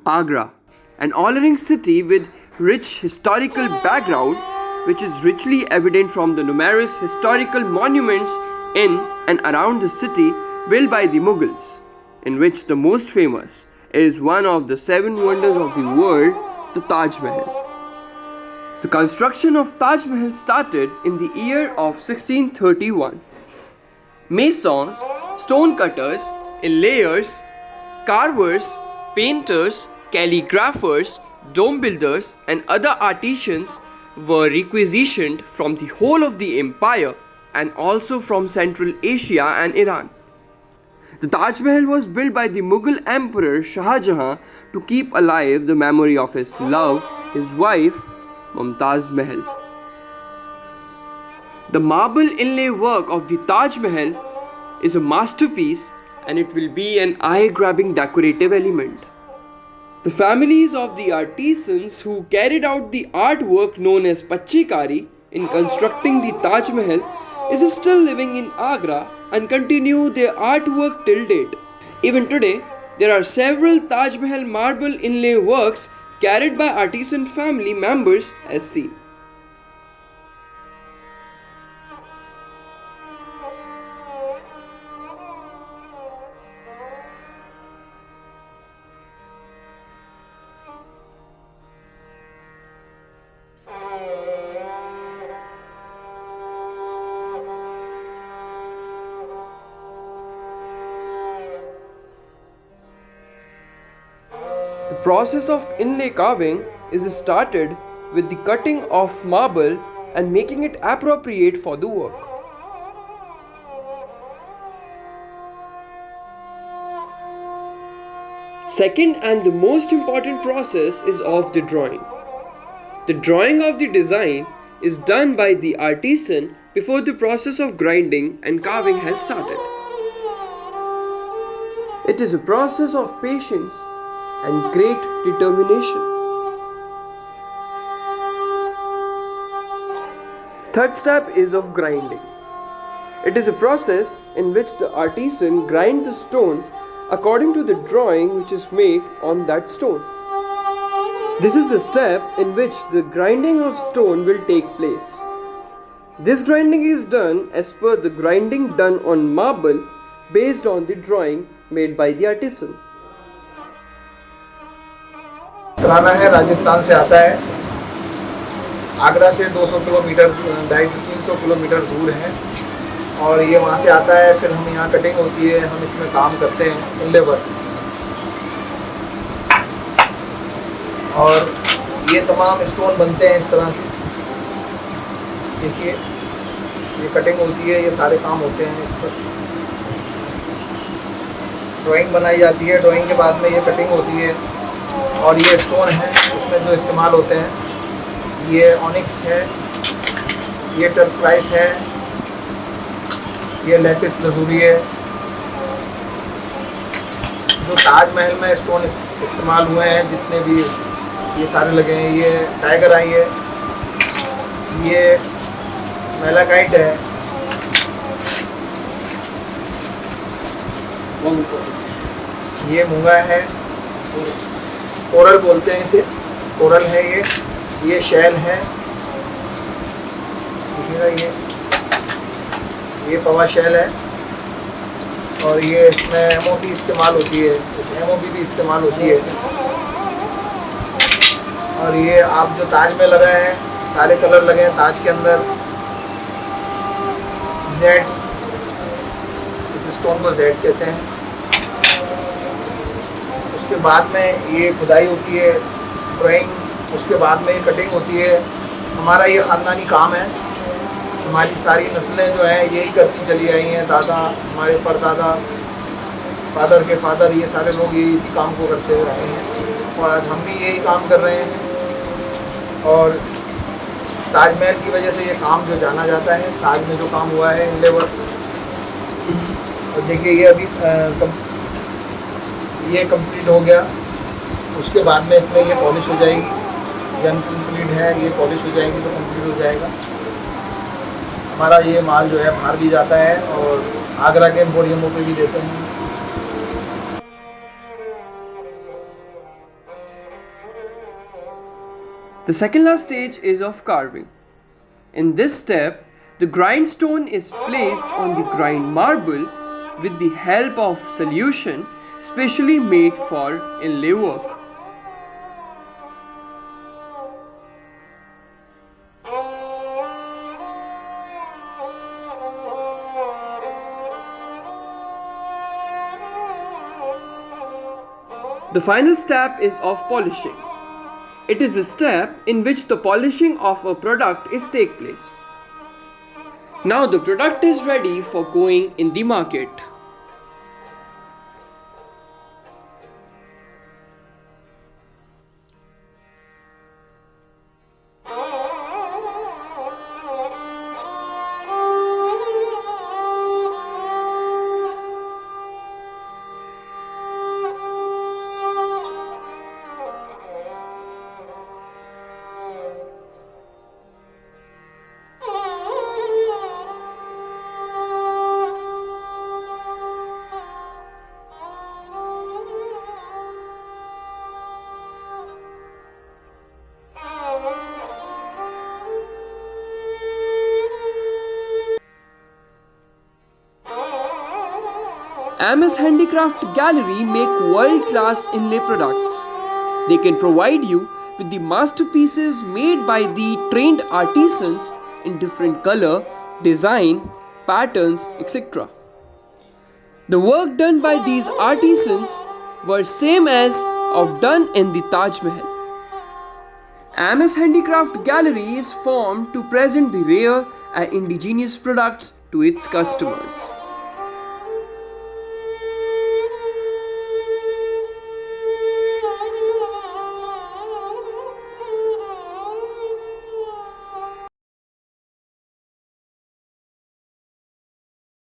Agra, an alluring city with rich historical background, which is richly evident from the numerous historical monuments in and around the city built by the Mughals, in which the most famous is one of the seven wonders of the world, the Taj Mahal. The construction of Taj Mahal started in the year of 1631. Masons, stonecutters, inlayers, carvers, painters, calligraphers, dome builders, and other artisans were requisitioned from the whole of the empire and also from Central Asia and Iran. The Taj Mahal was built by the Mughal Emperor Shah Jahan to keep alive the memory of his love, his wife, Mumtaz Mahal. The marble inlay work of the Taj Mahal is a masterpiece and it will be an eye-grabbing decorative element. The families of the artisans who carried out the artwork known as Pachikari in constructing the Taj Mahal is still living in Agra and continue their artwork till date. Even today, there are several Taj Mahal marble inlay works carried by artisan family members as seen. The process of inlay carving is started with the cutting of marble and making it appropriate for the work. Second and the most important process is of the drawing. The drawing of the design is done by the artisan before the process of grinding and carving has started. It is a process of patience and great determination. Third step is of grinding. It is a process in which the artisan grinds the stone according to the drawing which is made on that stone. This is the step in which the grinding of stone will take place. This grinding is done as per the grinding done on marble based on the drawing made by the artisan. तराना है, राजस्थान से आता है। आगरा से 200 kilometre 250-300 kilometre दूर है और ये वहाँ से आता है। फिर हम यहाँ कटिंग होती है, हम इसमें काम करते हैं इनले वर्क। और ये तमाम स्टोन बनते हैं इस तरह से। देखिए ये कटिंग होती है, ये सारे काम होते हैं इस पर। ड्राइंग बनाई जाती है, ड्राइंग के बाद में ये कटिंग होती है। और ये स्टोन है इसमें जो इस्तेमाल होते हैं, ये ऑनिक्स है, ये टर्क्वाइस है, ये लैपिस लजूरी है। जो ताजमहल में स्टोन इस्तेमाल हुए हैं जितने भी ये सारे लगे हैं, ये टाइगर आई है, ये मेलाकाइट है, ये मूंगा है, कोरल बोलते हैं इसे, कोरल है ये शैल है, ये पवा शैल है। और ये इसमें एमओपी इस्तेमाल होती है, इसमें एमओपी भी इस्तेमाल होती है। और ये आप जो ताज में लगा है, सारे कलर लगे हैं ताज के अंदर। जेड, इस स्टोन को जेड कहते हैं। उसके बाद में ये खुदाई होती है, ड्राइंग, उसके बाद में ये कटिंग होती है। हमारा ये ख़ानदानी काम है, हमारी सारी नस्लें जो हैं यही करती चली आई हैं। दादा, हमारे परदादा, फादर के फादर, ये सारे लोग यही इसी काम को करते हुए आए हैं और आज हम भी यही काम कर रहे हैं। और ताजमहल की वजह से ये काम जो जाना जाता है, ताज में जो काम हुआ है इनले वर्क। और देखिए ये अभी ये कंप्लीट हो गया। उसके बाद में इसमें ये पॉलिश हो जाएगी। ये अनकम्प्लीट है, ये पॉलिश हो जाएगी तो कंप्लीट हो जाएगा। हमारा ये माल जो है बाहर भी जाता है और आगरा के एम्पोरियमों पे भी देते हैं। The second last stage is of carving. In this step, the grindstone is placed on the grind marble with the help of solution specially made for inlay work. The final step is of polishing. It is a step in which the polishing of a product is take place. Now the product is ready for going in the market. MS Handicraft Gallery make world-class inlay products. They can provide you with the masterpieces made by the trained artisans in different color, design, patterns, etc. The work done by these artisans were same as of done in the Taj Mahal. MS Handicraft Gallery is formed to present the rare and indigenous products to its customers.